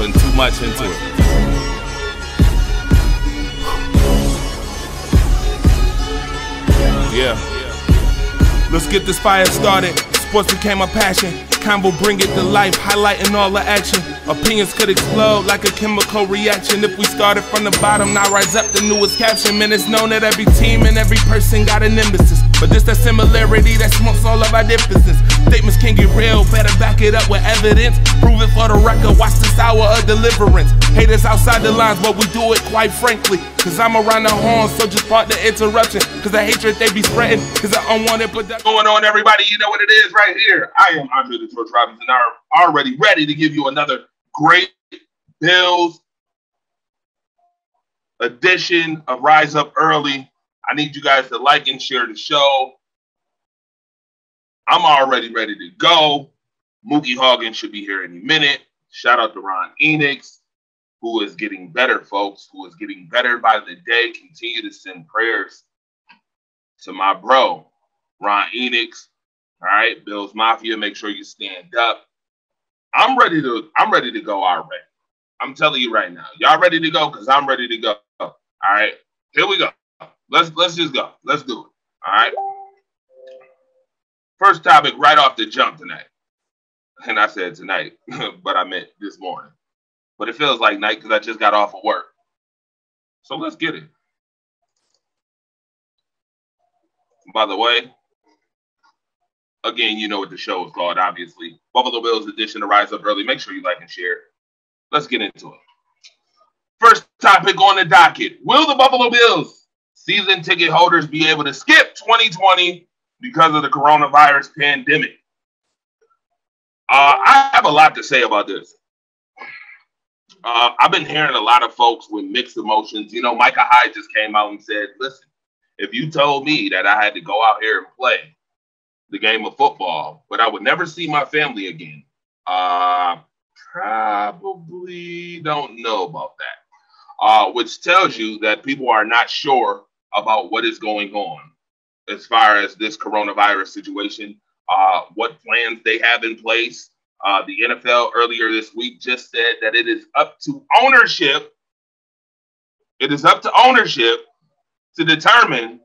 putting too much into it. Yeah. Let's get this fire started. Sports became a passion. Convo bring it to life, highlighting all the action. Opinions could explode like a chemical reaction. If we started from the bottom, now rise up the newest caption. Man, it's known that every team and every person got an nemesis, but just that similarity that smokes all of our differences. Statements can get real, better back it up with evidence. Prove it for the record, watch this hour of deliverance. Haters outside the lines, but we do it quite frankly. Cause I'm around the horn, so just part the interruption. Cause the hatred they be spreading is an unwanted production. Going on, everybody, you know what it is right here. I am Andre the Torch Robinson, already ready to give you another great Bills edition of Rise Up Early. I need you guys to like and share the show. I'm already ready to go. Mookie Hogan should be here any minute. Shout out to Ron Enix, who is getting better, folks, who is getting better by the day. Continue to send prayers to my bro, Ron Enix. All right, Bills Mafia, make sure you stand up. I'm ready to go already. I'm telling you right now. Y'all ready to go? Because I'm ready to go. All right, here we go. Let's just go. Let's do it. All right. First topic right off the jump tonight. And I said tonight, but I meant this morning. But it feels like night because I just got off of work. So let's get it. By the way, again, you know what the show is called, obviously. Buffalo Bills edition of Rise Up Early. Make sure you like and share. Let's get into it. First topic on the docket. Will the Buffalo Bills season ticket holders be able to skip 2020 because of the coronavirus pandemic? I have a lot to say about this. I've been hearing a lot of folks with mixed emotions. You know, Micah Hyde just came out and said, listen, if you told me that I had to go out here and play the game of football, but I would never see my family again, probably don't know about that. Which tells you that people are not sure about what is going on as far as this coronavirus situation, what plans they have in place. The NFL earlier this week just said that it is up to ownership. It is up to ownership to determine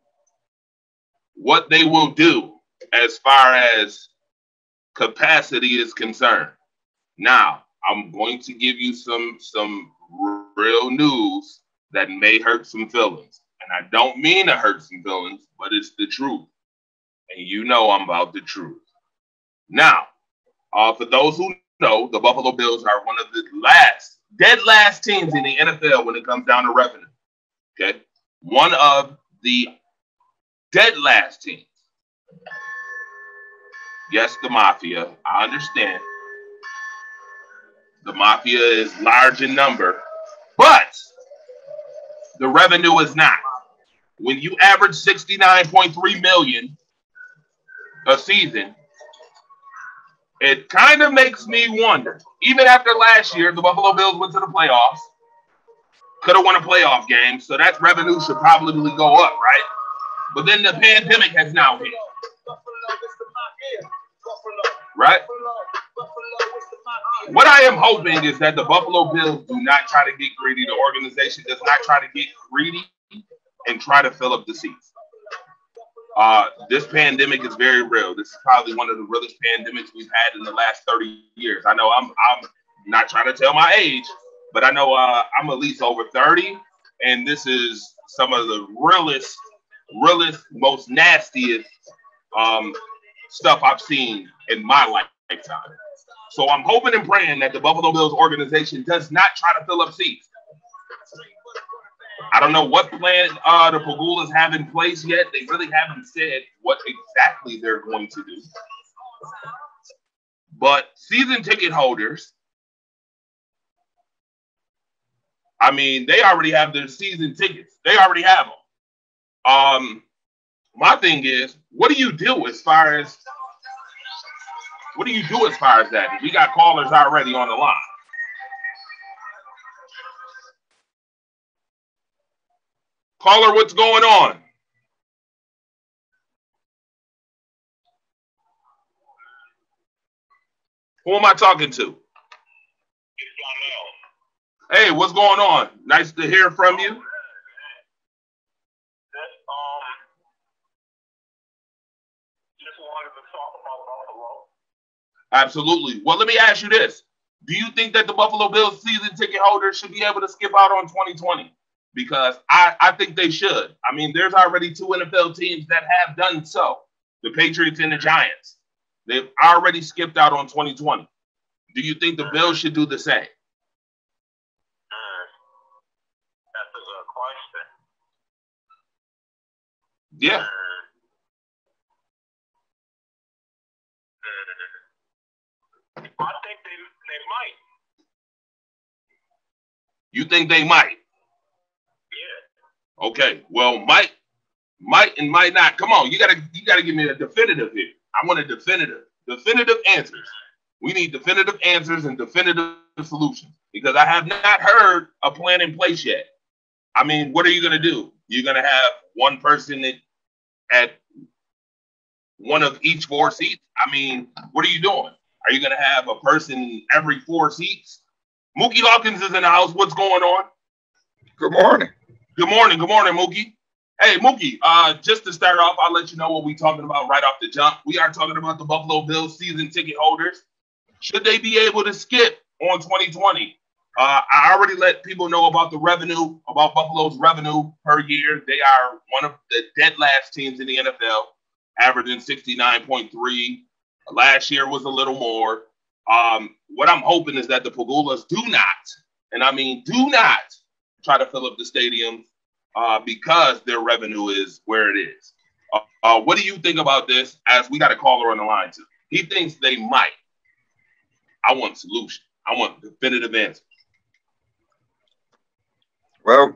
what they will do as far as capacity is concerned. Now, I'm going to give you some real news that may hurt some feelings. And I don't mean to hurt some feelings, but it's the truth. And you know I'm about the truth. Now, for those who know, the Buffalo Bills are one of the dead last teams in the NFL when it comes down to revenue. Okay? One of the dead last teams. Yes, the Mafia. I understand. The Mafia is large in number, but the revenue is not. When you average $69.3 million a season, it kind of makes me wonder. Even after last year, the Buffalo Bills went to the playoffs, could have won a playoff game, so that revenue should probably go up, right? But then the pandemic has now hit. Right? What I am hoping is that the Buffalo Bills do not try to get greedy. The organization does not try to get greedy and try to fill up the seats. This pandemic is very real. This is probably one of the realest pandemics we've had in the last 30 years. I know I'm not trying to tell my age, but I know I'm at least over 30, and this is some of the realest, most nastiest stuff I've seen in my lifetime. So I'm hoping and praying that the Buffalo Bills organization does not try to fill up seats. I don't know what plan the Pagulas have in place yet. They really haven't said what exactly they're going to do. But season ticket holders, I mean, they already have their season tickets. They already have them. My thing is, what do you do as far as that? We got callers already on the line. Caller, what's going on? Who am I talking to? Hey, what's going on? Nice to hear from you. Just just wanted to talk about Buffalo. Absolutely. Well, let me ask you this. Do you think that the Buffalo Bills season ticket holders should be able to skip out on 2020? Because I think they should. I mean, there's already two NFL teams that have done so, the Patriots and the Giants. They've already skipped out on 2020. Do you think the Bills should do the same? Mm, that's a good question. Yeah. Mm, mm. I think they might. You think they might? Yeah. Okay. Well, might and might not. Come on, you gotta give me a definitive here. I want a definitive answers. We need definitive answers and definitive solutions because I have not heard a plan in place yet. I mean, what are you gonna do? You're gonna have one person at one of each four seats. I mean, what are you doing? Are you gonna have a person in every four seats? Mookie Hawkins is in the house. What's going on? Good morning. Good morning, Mookie. Hey, Mookie, just to start off, I'll let you know what we're talking about right off the jump. We are talking about the Buffalo Bills season ticket holders. Should they be able to skip on 2020? I already let people know about the revenue, about Buffalo's revenue per year. They are one of the dead last teams in the NFL, averaging 69.3. Last year was a little more. What I'm hoping is that the Pagulas do not, and I mean do not, try to fill up the stadiums because their revenue is where it is. What do you think about this? As we got a caller on the line too. He thinks they might. I want a solution. I want a definitive answer. Well,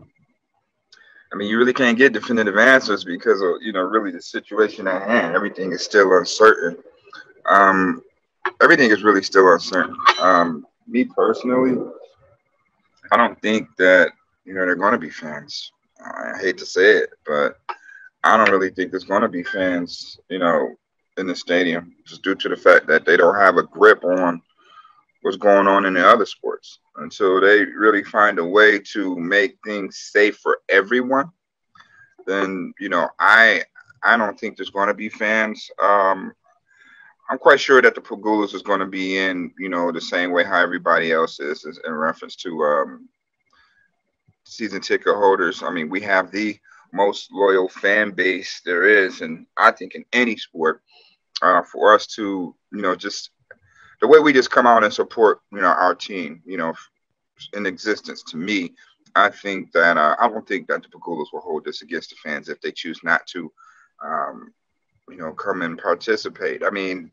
I mean, you really can't get definitive answers because of, really the situation at hand. Everything is still uncertain. Um, Everything is really still uncertain. Me personally, I don't think that, they're going to be fans. I hate to say it, but I don't really think there's going to be fans, in the stadium just due to the fact that they don't have a grip on what's going on in the other sports until they really find a way to make things safe for everyone. Then I don't think there's going to be fans. I'm quite sure that the Pagulas is going to be in the same way how everybody else is in reference to season ticket holders. I mean, we have the most loyal fan base there is, and I think in any sport, for us to just the way we just come out and support our team in existence. To me, I think that I don't think that the Pagulas will hold this against the fans if they choose not to um, come and participate. I mean,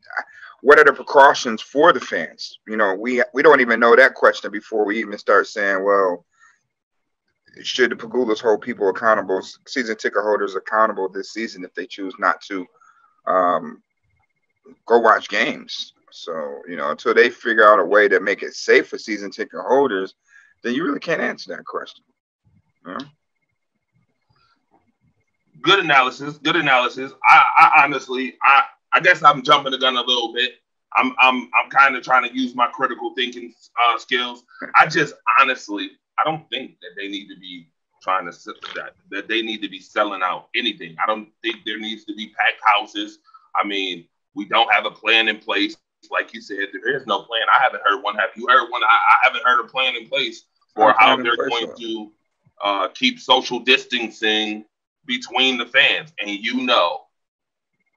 what are the precautions for the fans? We don't even know that question before we even start saying, well, should the Pagulas hold people accountable, season ticket holders accountable this season if they choose not to um, go watch games? So, until they figure out a way to make it safe for season ticket holders, then you really can't answer that question. You know? Good analysis. Good analysis. I honestly, I guess I'm jumping the gun a little bit. I'm kind of trying to use my critical thinking skills. I just honestly, I don't think that they need to be trying to that they need to be selling out anything. I don't think there needs to be packed houses. I mean, we don't have a plan in place. Like you said, there is no plan. I haven't heard one. Have you heard one? I haven't heard a plan in place Not for a how plan in they're place. going to keep social distancing between the fans. And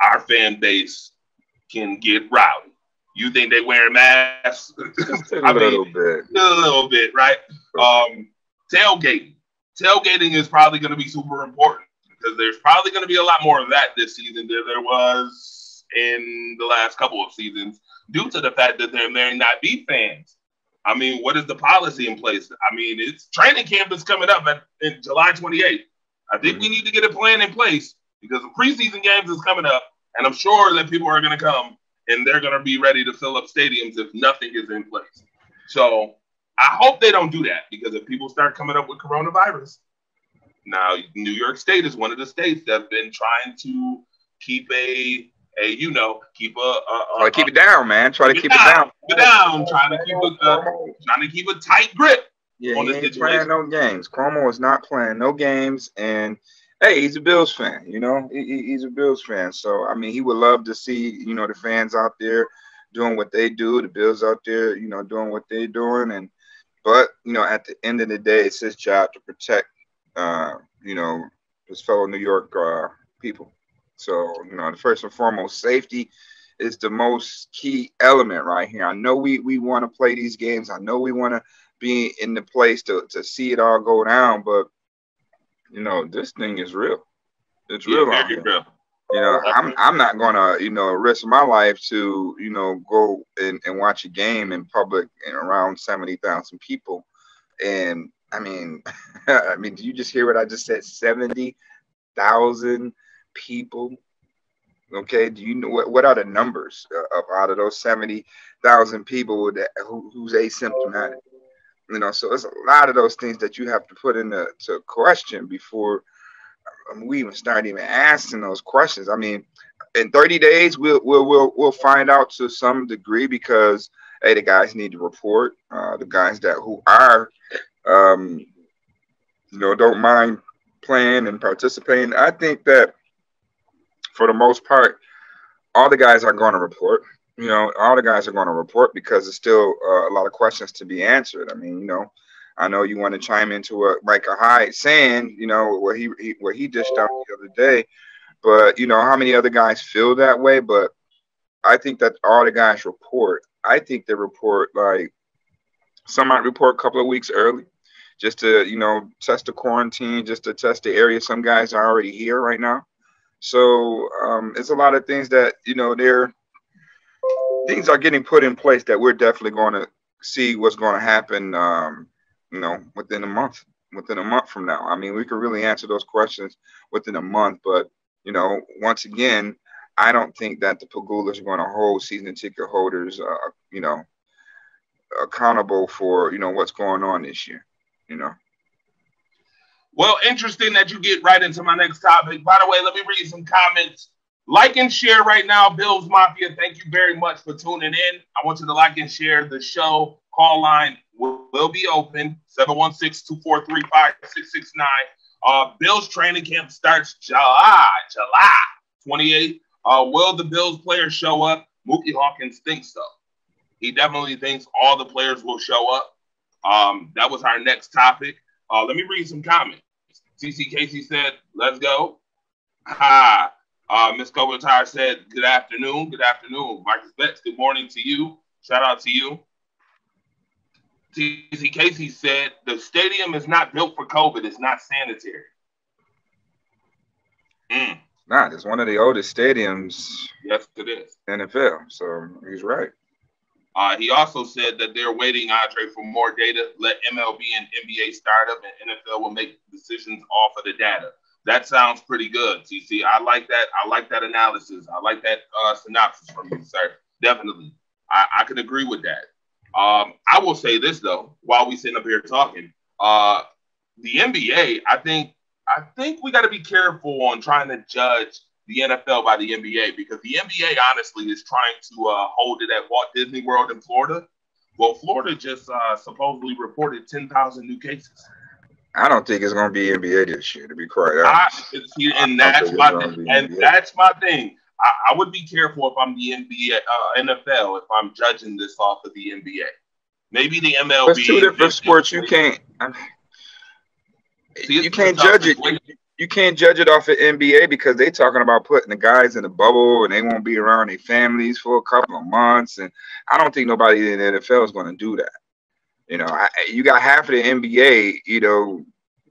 our fan base can get rowdy. You think they wearing masks? Just a I mean, little bit. a little bit, right? Um, tailgating. Tailgating is probably going to be super important because there's probably going to be a lot more of that this season than there was in the last couple of seasons due to the fact that there may not be fans. I mean, what is the policy in place? I mean, it's training camp is coming up in July 28th. I think we Mhm. need to get a plan in place because the preseason games is coming up, and I'm sure that people are going to come and they're going to be ready to fill up stadiums if nothing is in place. So I hope they don't do that because if people start coming up with coronavirus, now New York State is one of the states that have been trying to keep keep Try to keep it down, man. Try to keep it keep it down, down. keep it down, trying to keep a tight grip Yeah, on he the ain't playing situation. no games. Cuomo is not playing no games, and hey, he's a Bills fan. You know, he's a Bills fan. So I mean, he would love to see the fans out there doing what they do, the Bills out there doing what they're doing, and but at the end of the day, it's his job to protect uh, you know his fellow New York people. So the first and foremost, safety is the most key element right here. I know we want to play these games. I know we want to be in the place to see it all go down, but this thing is real. It's Yeah, real out very here. real. I'm not gonna risk my life to go and watch a game in public and around 70,000 people. And I mean, I mean, do you just hear what I just said? 70,000 people. Okay, do you know what are the numbers of out of those 70,000 people who's asymptomatic? So there's a lot of those things that you have to put into to question before we even start even asking those questions. I mean, in 30 days, we'll find out to some degree because hey, the guys need to report. The guys that who are um, don't mind playing and participating. I think that for the most part, all the guys are going to report. All the guys are going to report because there's still a lot of questions to be answered. I mean, I know you want to chime into what Micah Hyde saying, where he dished out the other day, but how many other guys feel that way? But I think that all the guys report. I think they report like some might report a couple of weeks early, just to test the quarantine, just to test the area. Some guys are already here right now, so it's a lot of things that they're things are getting put in place that we're definitely going to see what's going to happen. Within a month. Within a month from now, I mean, we can really answer those questions within a month. But once again, I don't think that the Pagulas are going to hold season ticket holders, accountable for what's going on this year. You know. Well, interesting that you get right into my next topic. By the way, let me read some comments. Like and share right now, Bills Mafia. Thank you very much for tuning in. I want you to like and share the show. Call line will be open 716-243-5669. Bills training camp starts July 28th. Will the Bills players show up? Mookie Hawkins thinks so. He definitely thinks all the players will show up. That was our next topic. Let me read some comments. CC Casey said, let's go. Hi. Miss Kovatar said, good afternoon. Good afternoon. Marcus Betts, good morning to you. Shout out to you. CC Casey said, the stadium is not built for COVID. It's not sanitary. Nah, it's one of the oldest stadiums. Yes, it is. NFL. So he's right. He also said that they're waiting, Andre, for more data. Let MLB and NBA start up, and NFL will make decisions off of the data. That sounds pretty good, TC. I like that. I like that analysis. I like that synopsis from you, sir. Definitely. I can agree with that. I will say this, though, while we sitting up here talking. The NBA, I think we got to be careful on trying to judge the NFL by the NBA because the NBA honestly is trying to hold it at Walt Disney World in Florida. Well, Florida just supposedly reported 10,000 new cases. I don't think it's going to be NBA this year, to be quite honest. That's my thing. I would be careful if I'm the NBA, NFL, if I'm judging this off of the NBA. Maybe the MLB. It's two different sports. You can't judge it. You can't judge it off of NBA because they talking about putting the guys in the bubble and they won't be around their families for a couple of months. And I don't think nobody in the NFL is going to do that. You got half of the NBA,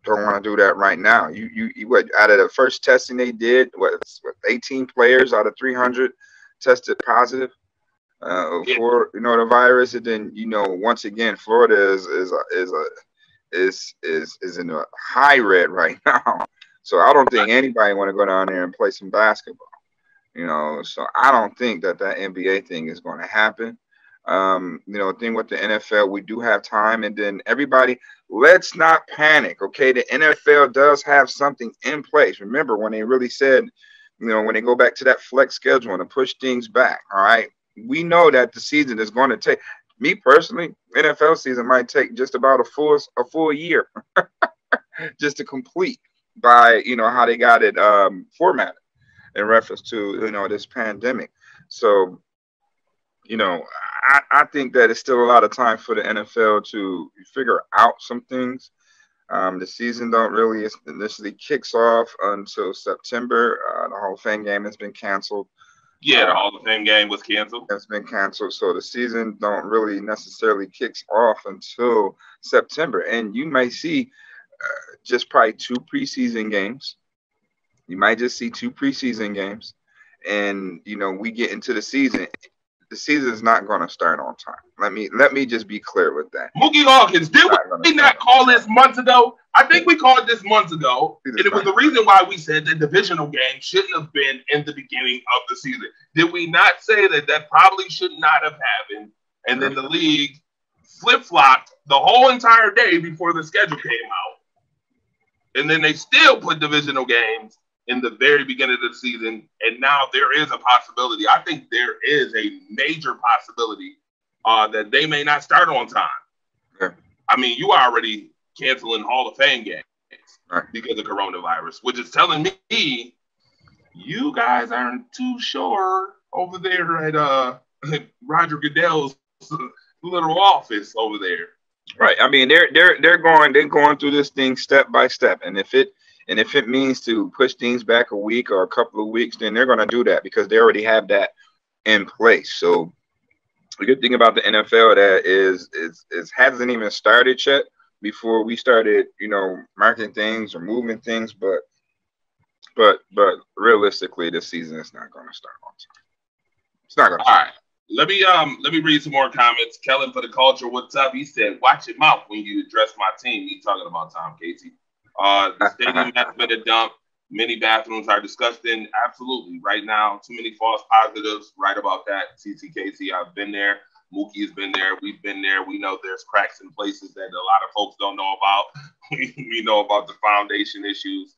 don't want to do that right now. You what out of the first testing they did, what 18 players out of 300 tested positive for the virus, and then once again Florida is in a high red right now. So I don't think anybody want to go down there and play some basketball. So I don't think that NBA thing is going to happen. Thing with the NFL, we do have time, and then everybody, let's not panic. Okay, the NFL does have something in place. Remember when they really said, when they go back to that flex schedule and to push things back. All right, we know that the season is going to take. Me personally, NFL season might take just about a full year just to complete by how they got it formatted in reference to this pandemic. So you know, I think that it's still a lot of time for the NFL to figure out some things. The season don't really initially kicks off until September. The Hall of Fame game has been canceled. Yeah, the Hall of Fame game was canceled. Has been canceled, so the season don't really necessarily kicks off until September, and you may see just probably two preseason games. You might just see two preseason games, and we get into the season. The season is not going to start on time. Let me just be clear with that. Mookie Hawkins, did we not call this months ago? I think we called this months ago, and it was the reason why we said the divisional game shouldn't have been in the beginning of the season. Did we not say that probably should not have happened? And then the league flip-flopped the whole entire day before the schedule came out. And then they still put divisional games in the very beginning of the season, and now there is a possibility. I think there is a major possibility that they may not start on time. Yeah. I mean, you are already canceling Hall of Fame games because of coronavirus, which is telling me you guys aren't too sure over there at Roger Goodell's little office over there. Right. I mean, they're going through this thing step by step, and if it means to push things back a week or a couple of weeks, then they're going to do that because they already have that in place. So the good thing about the NFL that is hasn't even started yet before we started, marketing things or moving things. But realistically, this season is not going to start on time. It's not going to. All right. Let me read some more comments. Kellen for the culture, what's up? He said, "Watch your mouth when you address my team." He's talking about Tom Casey. The stadium has been a dump. Many bathrooms are disgusting. Absolutely. Right now, too many false positives. Right about that. CCKC, I've been there. Mookie has been there. We've been there. We know there's cracks in places that a lot of folks don't know about. We know about the foundation issues.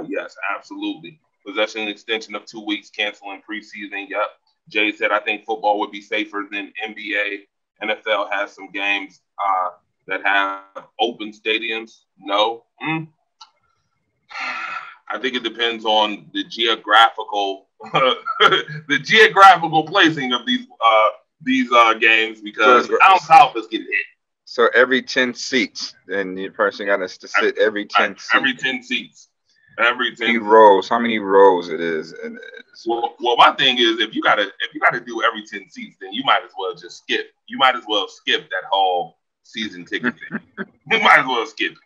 Yes, absolutely. Possession extension of 2 weeks, canceling preseason. Yep. Jay said, I think football would be safer than NBA. NFL has some games that have open stadiums. No. I think it depends on the geographical placing of these games because down south is getting hit. So every 10 seats, then the person got us to sit every 10 seats. Every 10 seats. Every 10 rows. How many rows it is? Well, my thing is, if you gotta do every 10 seats, then you might as well just skip. You might as well skip that whole season ticket thing. You might as well skip it.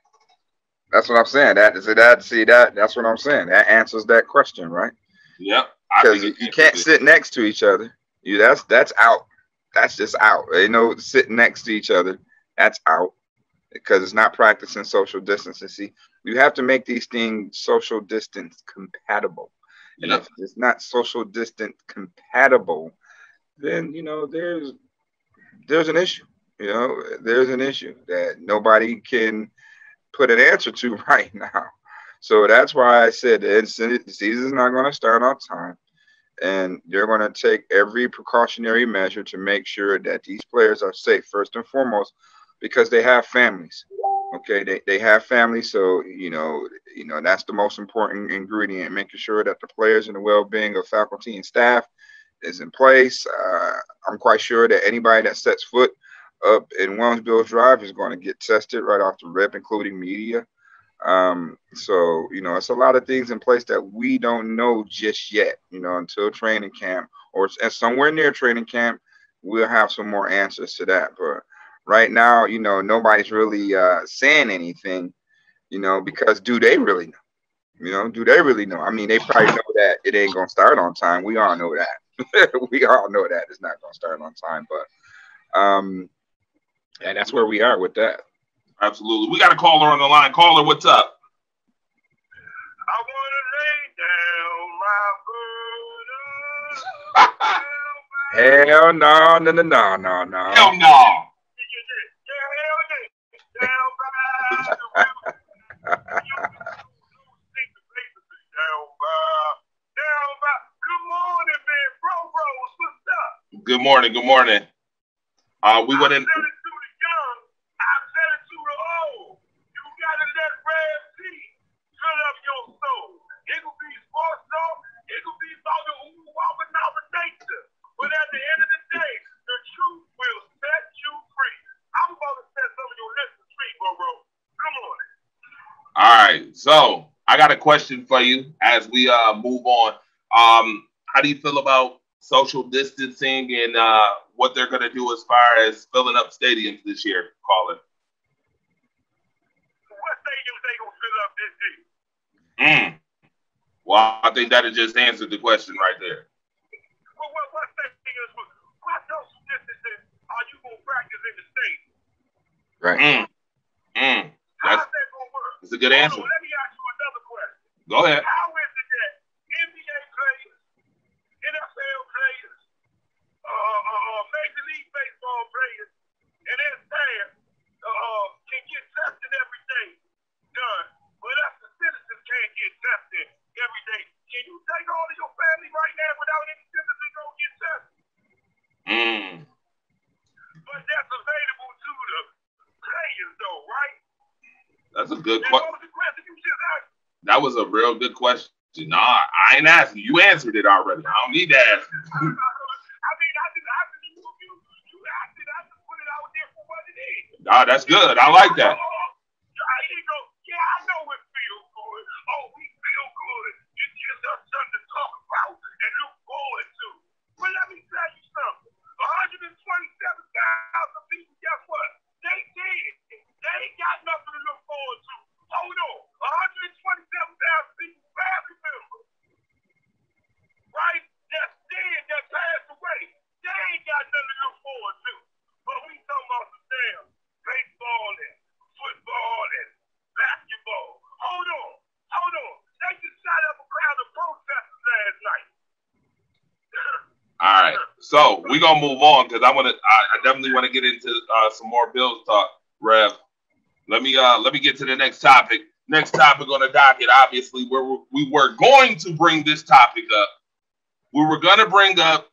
That's what I'm saying. That's what I'm saying. That answers that question, right? Yep. Because you can't sit next to each other. That's out. That's just out. Sitting next to each other. That's out because it's not practicing social distancing. See, you have to make these things social distance compatible. And if it's not social distance compatible, then there's an issue. There's an issue that nobody can put an answer to right now. So that's why I said the season's not going to start on time, and they're going to take every precautionary measure to make sure that these players are safe first and foremost, because they have families. Okay, they have families, so that's the most important ingredient, making sure that the players and the well-being of faculty and staff is in place. I'm quite sure that anybody that sets foot up in Williamsville Drive is going to get tested right off the rip, including media. So it's a lot of things in place that we don't know just yet. Until training camp or somewhere near training camp, we'll have some more answers to that. But right now, nobody's really saying anything, because do they really know? Do they really know? I mean, they probably know that it ain't gonna start on time. We all know that. We all know that it's not gonna start on time. But and that's where we are with that. Absolutely. We got a caller on the line. Caller, what's up? I want to lay down my burdens. Hell no. Hell no. Good morning. We wouldn't. I said it to the young. I said it to the old. You gotta let Red Sea fill up your soul. It could be sports talk. It could be about the walking out of nature. But at the end of the day, the truth will set you free. I'm about to set some of your listeners free, bro. Come on. All right. So I got a question for you as we move on. How do you feel about social distancing and what they're going to do as far as filling up stadiums this year, Colin? What stadiums they gonna fill up this year? Well, I think that just answered the question right there. Well, what stadiums? What social distancing are you gonna practice in the stadium? Right. How's that gonna work? That's a good answer. Let me ask you another question. Go ahead. How is it that NBA players, NFL players, Major League Baseball players, and their staff can get tested every day done, but us the citizens can't get tested every day? Can you take all of your family right now without any citizen go get tested? But that's available to the players, though, right? That's a good question. That was a real good question. Nah, I ain't asking you. You answered it already. I don't need to ask you. I mean, I just put it out there for what it is. Nah, that's good. I like that. Yeah, I know it feels good. Oh, we feel good. It gives us something to talk about and look forward to. But let me tell you something. 127,000 people, guess what? They did. They ain't got nothing to look forward to. Hold on. 127,000 people, family members. Right? That's dead, that passed away. They ain't got nothing to look forward to. But we talking about the damn baseball and football and basketball. Hold on. They just shot up a crowd of protesters last night. All right. So we're gonna move on because I definitely want to get into some more Bills talk, Rev. Let me get to the next topic. Next topic on the docket, obviously, we were going to bring this topic up. We were gonna bring up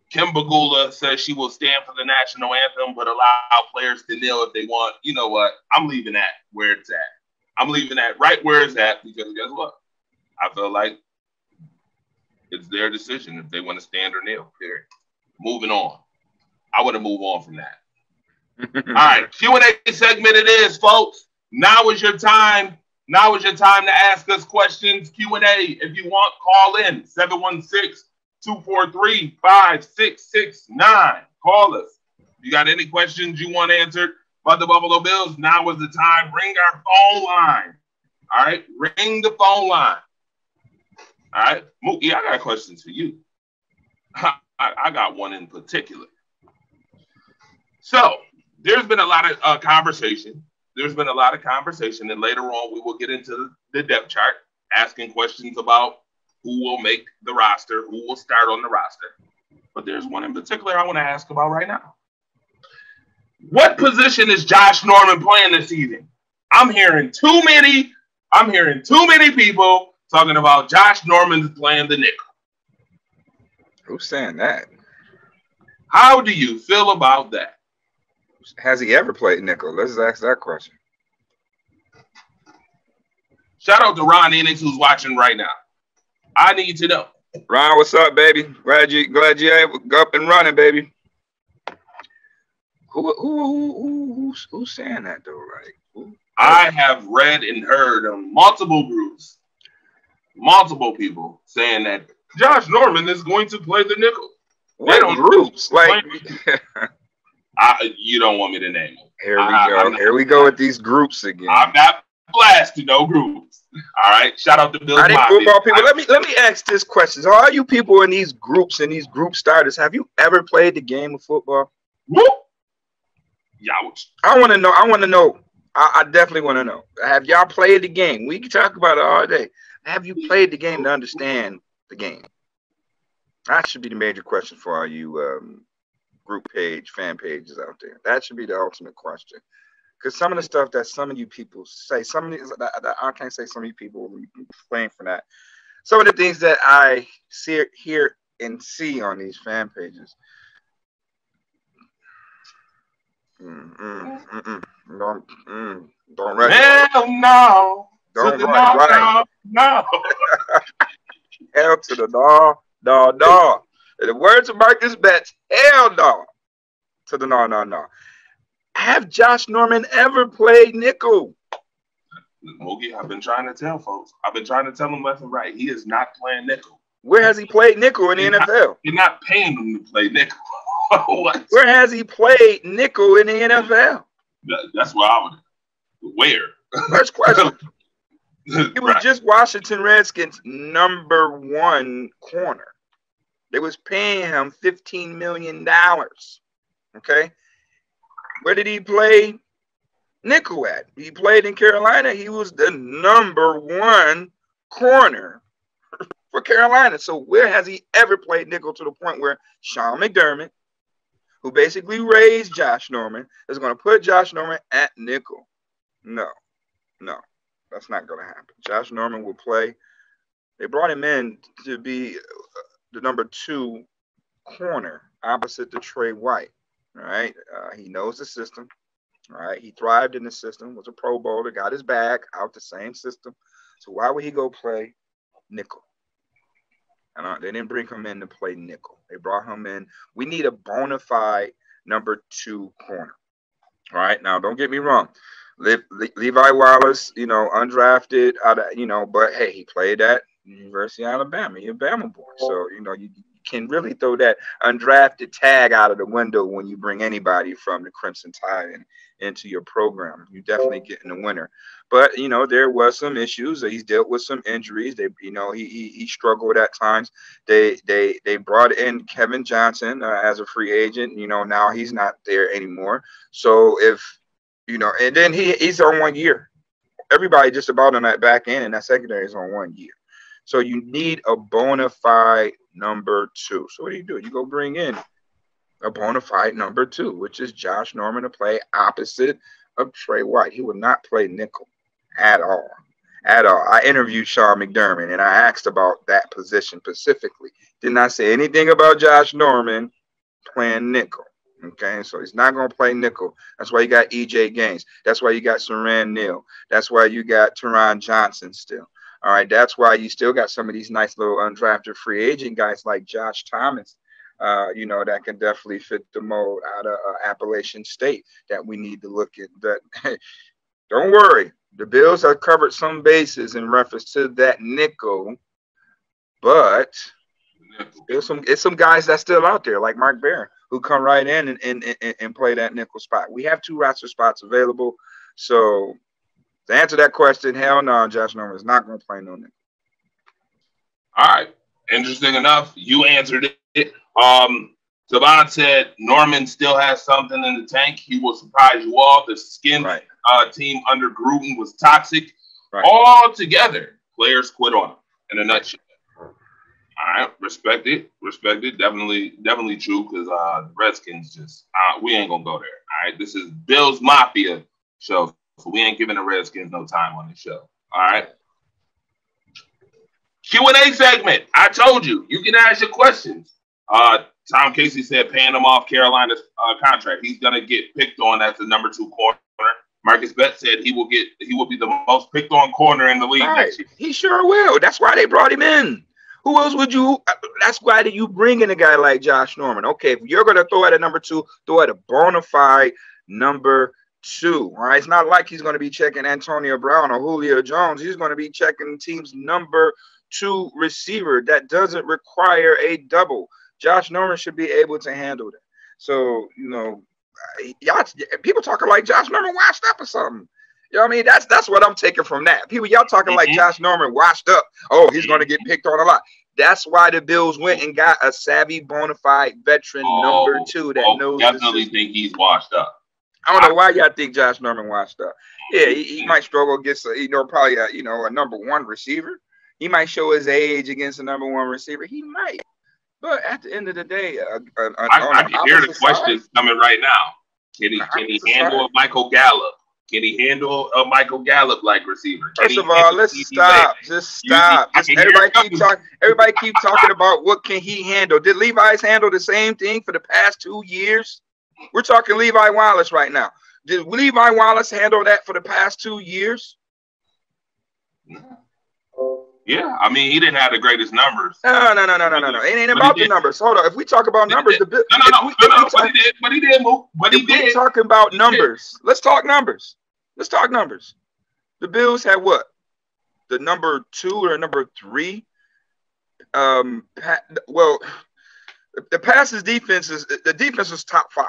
Kim Bagula says she will stand for the national anthem, but allow players to kneel if they want. You know what? I'm leaving that where it's at. I'm leaving that right where it's at because guess what? I feel like it's their decision if they want to stand or kneel. Period. Moving on. I want to move on from that. All right, Q&A segment it is, folks. Now is your time. Now is your time to ask us questions. Q&A. If you want, call in 716-243-5669. Call us. If you got any questions you want answered about the Buffalo Bills, now is the time. Ring our phone line. All right, ring the phone line. All right, Mookie, I got questions for you. I got one in particular. So there's been a lot of conversation. There's been a lot of conversation, and later on we will get into the depth chart, asking questions about who will make the roster, who will start on the roster. But there's one in particular I want to ask about right now. What position is Josh Norman playing this season? I'm hearing too many people talking about Josh Norman's playing the nickel. Who's saying that? How do you feel about that? Has he ever played nickel? Let's ask that question. Shout out to Ron Enix who's watching right now. I need to know. Ron, what's up, baby? Glad you able to go up and running, baby. Who's saying that though? Like, I have read and heard on multiple groups, multiple people saying that Josh Norman is going to play the nickel. What groups? Like, you don't want me to name them. Here we go. Here we go with these groups again. I'm not blasting no groups. All right. Shout out to Bill. Football people. Let me ask this question. So, all you people in these groups and these group starters, have you ever played the game of football? Whoop. Yeah. I want to know. I definitely want to know. Have y'all played the game? We can talk about it all day. Have you played the game to understand the game? That should be the major question for all you group page, fan pages out there. That should be the ultimate question. Because some of the stuff that some of you people say, some of these, I can't say some of you people playing for that. Some of the things that I hear and see on these fan pages, Mm, mm, mm, mm. Don't rush. Hell no. To Don't the rush. no, Right. no, no. Hell to the no, no, no. In the words of Marcus Betts, hell no to the no, no, no. Have Josh Norman ever played nickel? Moogie, I've been trying to tell folks. I've been trying to tell them left and right. He is not playing nickel. Where has he played nickel in the NFL? You're not paying him to play nickel. What? Where has he played nickel in the NFL? That's where I would. Where? First question. He was Right. just Washington Redskins' #1 corner. They was paying him $15 million. Okay. Where did he play nickel at? He played in Carolina. He was the #1 corner for Carolina. So where has he ever played nickel to the point where Sean McDermott, who basically raised Josh Norman, is going to put Josh Norman at nickel? No, no, that's not going to happen. Josh Norman will play. They brought him in to be the #2 corner opposite to Trey White. All right. He knows the system. All right. He thrived in the system, was a Pro Bowler, got his bag out the same system. So why would he go play nickel? And they didn't bring him in to play nickel. They brought him in. We need a bona fide #2 corner. All right. Now, don't get me wrong. Levi Wallace, undrafted, but hey, he played at University of Alabama. He's a Bama boy. So, you can really throw that undrafted tag out of the window when you bring anybody from the Crimson Tide into your program. You definitely getting a winner. But, there was some issues. He's dealt with some injuries. He struggled at times. They brought in Kevin Johnson as a free agent. Now he's not there anymore. So and then he's on 1 year. Everybody just about on that back end and that secondary is on 1 year. So you need a bona fide #2. So what do? You go bring in a bona fide #2, which is Josh Norman to play opposite of Trey White. He would not play nickel at all. At all. I interviewed Sean McDermott and I asked about that position specifically. Did not say anything about Josh Norman playing nickel. Okay, so he's not going to play nickel. That's why you got EJ Gaines. That's why you got Saran Neal. That's why you got Teron Johnson still. All right, that's why you still got some of these nice little undrafted free agent guys like Josh Thomas, that can definitely fit the mold out of Appalachian State that we need to look at. That don't worry, the Bills have covered some bases in reference to that nickel, but it's some guys that's still out there like Mark Barron who come right in and play that nickel spot. We have 2 roster spots available, so. To answer that question, hell no, Josh Norman is not going to play no nickel. All right. Interesting enough, you answered it. Savon said Norman still has something in the tank. He will surprise you all. The skin team under Gruden was toxic. Right. All together, players quit on him in a nutshell. All right. Respect it. Definitely true because the Redskins just, we ain't going to go there. All right. This is Bills Mafia show. So we ain't giving the Redskins no time on the show. All right. Q&A segment. I told you. You can ask your questions. Tom Casey said paying him off Carolina's contract. He's going to get picked on as the #2 corner. Marcus Betts said he will be the most picked on corner in the league next year. He sure will. That's why they brought him in. Who else would you? That's why you bring in a guy like Josh Norman. Okay, if you're going to throw at a #2, throw at a bona fide #2. All right, it's not like he's going to be checking Antonio Brown or Julio Jones. He's going to be checking the team's #2 receiver. That doesn't require a double. Josh Norman should be able to handle that. So y'all people talking like Josh Norman washed up or something. You know what I mean? That's what I'm taking from that. Y'all talking like Josh Norman washed up. Oh, he's going to get picked on a lot. That's why the Bills went and got a savvy, bona fide veteran #2 that knows. Definitely think he's washed up. I don't know why y'all think Josh Norman washed up. Yeah, he might struggle against probably a #1 receiver. He might show his age against a #1 receiver. He might, but at the end of the day, I can hear the questions coming right now. Can he handle a Michael Gallup? Can he handle a Michael Gallup like receiver? First of all, let's stop. Just stop. Everybody keep talking about what can he handle. Did Levi's handle the same thing for the past 2 years? We're talking Levi Wallace right now. Did Levi Wallace handle that for the past 2 years? Yeah, I mean, he didn't have the greatest numbers. No. It ain't about the numbers. Hold on. If we talk about numbers, no. But he did move. But he did. We're talking about numbers. Let's talk numbers. Let's talk numbers. The Bills had what? The number 2 or number 3? Well, the passing defense is the defense was top 5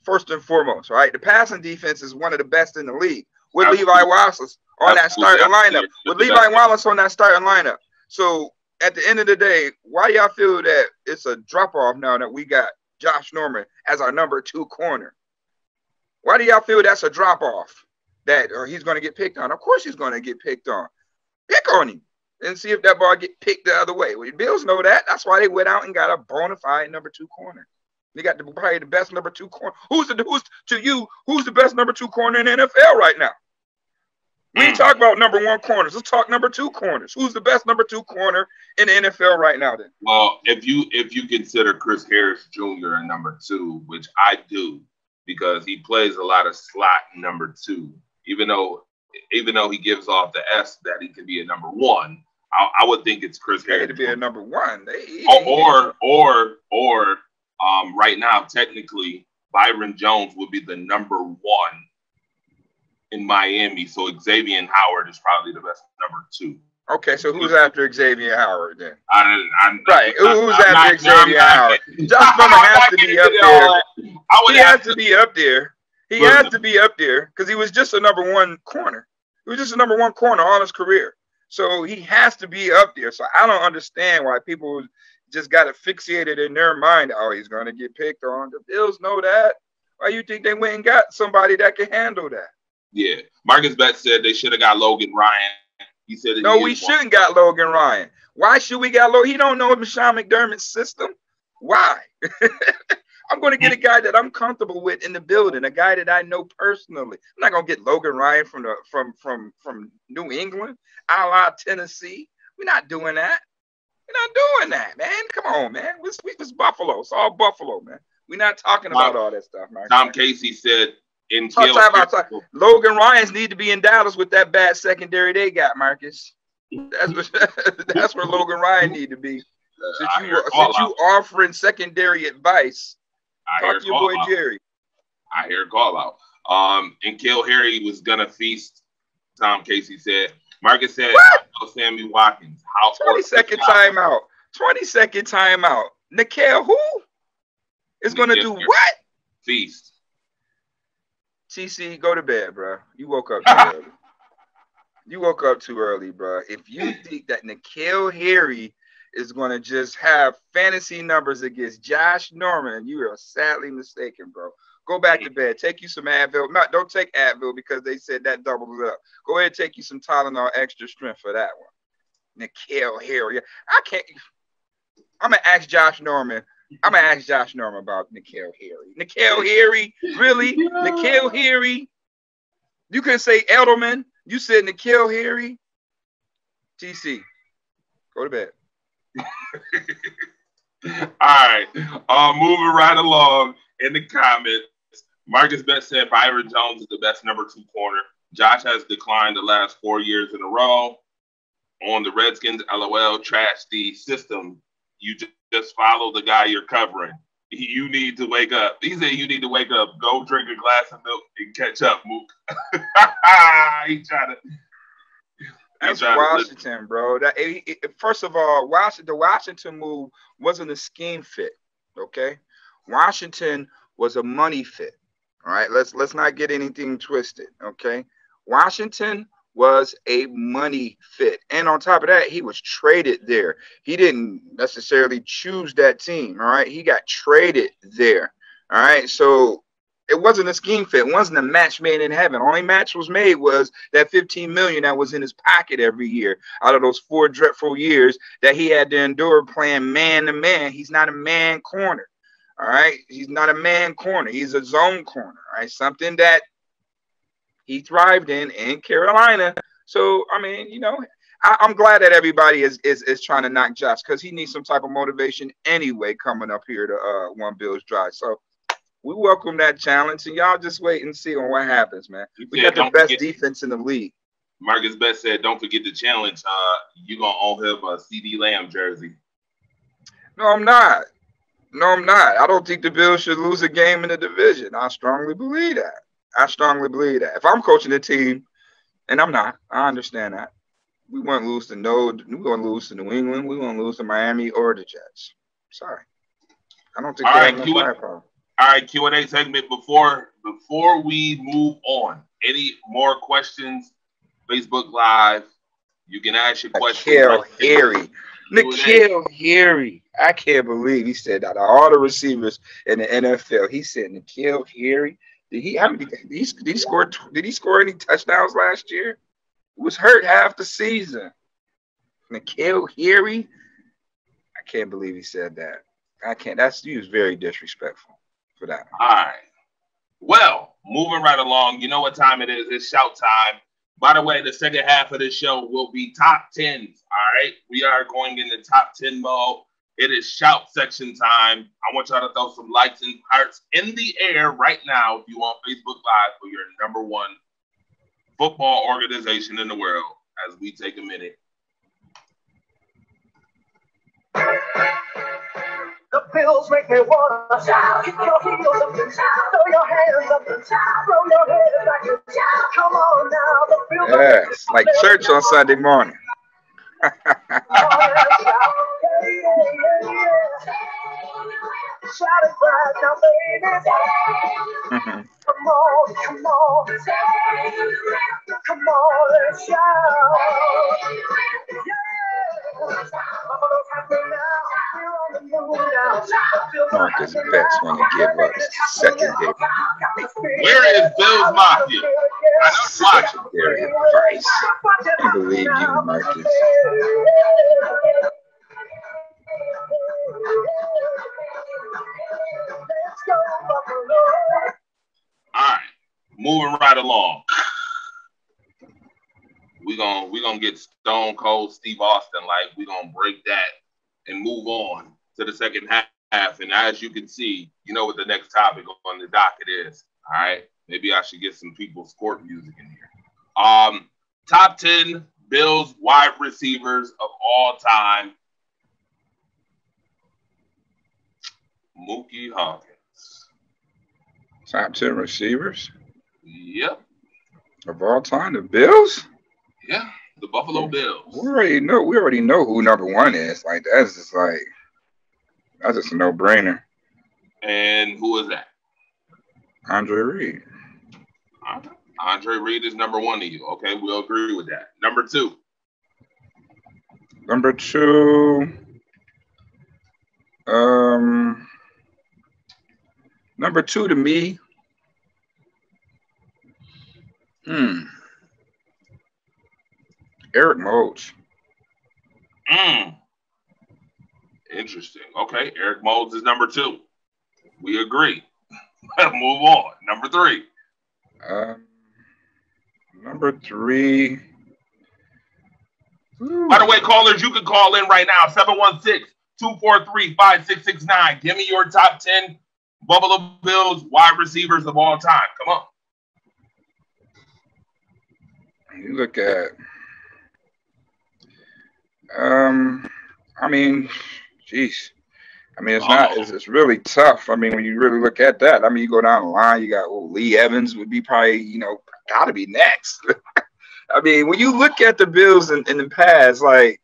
first and foremost, right? The passing defense is one of the best in the league with Levi Wallace on that starting lineup. With Levi Wallace on that starting lineup. So at the end of the day, why y'all feel that it's a drop off now that we got Josh Norman as our number 2 corner? Why do y'all feel that's a drop off? That or he's going to get picked on? Of course he's going to get picked on. Pick on him and see if that ball get picked the other way. Well, the Bills know that. That's why they went out and got a bona fide number 2 corner. They got probably the best number 2 corner. Who's the best number 2 corner in the NFL right now? We ain't talk about number 1 corners. Let's talk number 2 corners. Who's the best number 2 corner in the NFL right now then? Well, if you consider Chris Harris Jr. a number 2, which I do, because he plays a lot of slot number 2, even though he gives off the S that he can be a number 1, I would think it's Chris Harris to be a number 1. Right now, technically, Byron Jones would be the number 1 in Miami. So Xavier Howard is probably the best number 2. Okay, so who's after Xavier Howard then? Who's after Xavier Howard? Josh Norman has to be up there. He has to be up there. He has to be up there because he was just a number 1 corner. He was just a number 1 corner all his career. So he has to be up there. So I don't understand why people just got it fixated in their mind. Oh, he's going to get picked on. The Bills know that. Why you think they went and got somebody that can handle that? Yeah. Marcus Betts said they should have got Logan Ryan. He said no, we shouldn't got Logan Ryan. Why should we got Logan? He don't know Sean McDermott's system. Why? I'm going to get a guy that I'm comfortable with in the building, a guy that I know personally. I'm not going to get Logan Ryan from New England, a la Tennessee. We're not doing that. We're not doing that, man. Come on, man. It's Buffalo. It's all Buffalo, man. We're not talking about all that stuff, man. Tom Casey said Logan Ryans need to be in Dallas with that bad secondary they got, Marcus. That's where Logan Ryan need to be. Since you offering secondary advice, talk to your boy Jerry. I hear a call out. And Kill Harry was gonna feast. Tom Casey said. Marcus said, Sammy Watkins. 20-second timeout. 20-second timeout. Nikhil, who is going to do what? Feast. TC, go to bed, bro. You woke up too early. You woke up too early, bro. If you think that Nikhil Harry is going to just have fantasy numbers against Josh Norman, you are sadly mistaken, bro. Go back to bed. Take you some Advil. No, don't take Advil because they said that doubles it up. Go ahead and take you some Tylenol extra strength for that one. Nikhil Harry. I can't. I'm going to ask Josh Norman. I'm going to ask Josh Norman about Nikhil Harry. Nikhil Harry? Really? Yeah. Nikhil Harry? You couldn't say Edelman. You said Nikhil Harry? TC, go to bed. All right. Moving right along in the comments. Marcus Betts said Byron Jones is the best number 2 corner. Josh has declined the last 4 years in a row. On the Redskins, LOL, trash the system. You just follow the guy you're covering. You need to wake up. He said you need to wake up. Go drink a glass of milk and catch up, Mook. That's Washington, bro. First of all, the Washington move wasn't a scheme fit, okay? Washington was a money fit. All right, let's not get anything twisted, okay? Washington was a money fit. And on top of that, he was traded there. He didn't necessarily choose that team, all right? He got traded there, all right? So it wasn't a scheme fit. It wasn't a match made in heaven. Only match was made was that $15 million that was in his pocket every year out of those 4 dreadful years that he had to endure playing man-to-man. He's not a man corner, all right? He's not a man corner. He's a zone corner, all right? Something that he thrived in Carolina. So, I mean, you know, I'm glad that everybody is trying to knock Josh because he needs some type of motivation anyway coming up here to One Bills Drive. So, We welcome that challenge, and y'all just wait and see on what happens, man. We got the best defense in the league. Marcus Best said, "Don't forget the challenge. You gonna owe him a CD Lamb jersey." No, I'm not. No, I'm not. I don't think the Bills should lose a game in the division. I strongly believe that. If I'm coaching the team, and I'm not, I understand that. We won't lose to New England. We won't lose to Miami or the Jets. Sorry. I don't think they have no firepower. All right, Q&A segment. Before we move on, any more questions? Facebook Live. You can ask your questions. N'Keal Harry. I can't believe he said that. All the receivers in the NFL, he said N'Keal Harry. Did he score any touchdowns last year? He was hurt half the season. N'Keal Harry. I can't believe he said that. He was very disrespectful for that. All right. Well, moving right along. You know what time it is? It's shout time. By the way, the second half of this show will be top 10s. All right. We are going in the top 10 mode. It is shout section time. I want y'all to throw some likes and hearts in the air right now if you on Facebook Live for your number one football organization in the world as we take a minute. The Bills make me wanna shout. Kick your heels up and shout. Throw your hands up and shout. Throw your head back and shout. Come on now, the Bills. Yes, like church on Sunday morning. Shout it right now, baby. Come on. Come on, let's shout. Marcus Betts want to give up secondary. Where is Bills Mafia? I know it's watching. Secondary advice. I believe you, Marcus. All right, moving right along. We gonna get Stone Cold Steve Austin, like we gonna break that and move on to the second half. And as you can see, you know what the next topic on the docket is. All right, maybe I should get some people's court music in here. Top 10 Bills wide receivers of all time. Mookie Hawkins. Top 10 receivers? Yep. Of all time, the Bills? Yeah, the Buffalo Bills. We already know who number one is. Like that's just a no-brainer. And who is that? Andre Reed. Andre Reed is number one to you. Okay, we'll agree with that. Number two. Number two to me. Eric Moulds. Interesting. Okay, Eric Moulds is number two. We agree. Move on. Number three. Number three. Ooh. By the way, callers, you can call in right now. 716-243-5669. Give me your top 10 Buffalo Bills wide receivers of all time. Come on. You look at it's really tough. I mean, when you really look at that, you go down the line, you got Lee Evans would be probably, gotta be next. I mean, when you look at the Bills in the past, like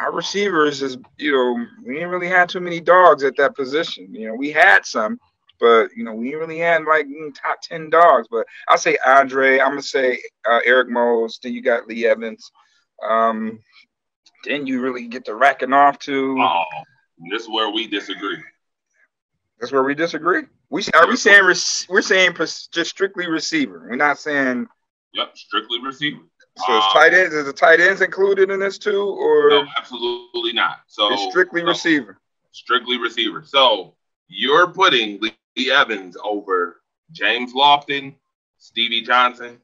our receivers is, we didn't really have too many dogs at that position. We had some, but we didn't really have like top 10 dogs. But I'll say Andre. I'm gonna say Eric Moulds. Then you got Lee Evans. Then you really get to racking off to. This is where we disagree. That's where we disagree. We're saying just strictly receiver. We're not saying. Yep, strictly receiver. So is tight ends? Is the tight ends included in this too, or no? Absolutely not. So it's strictly receiver. Strictly receiver. So you're putting Lee Evans over James Lofton, Stevie Johnson.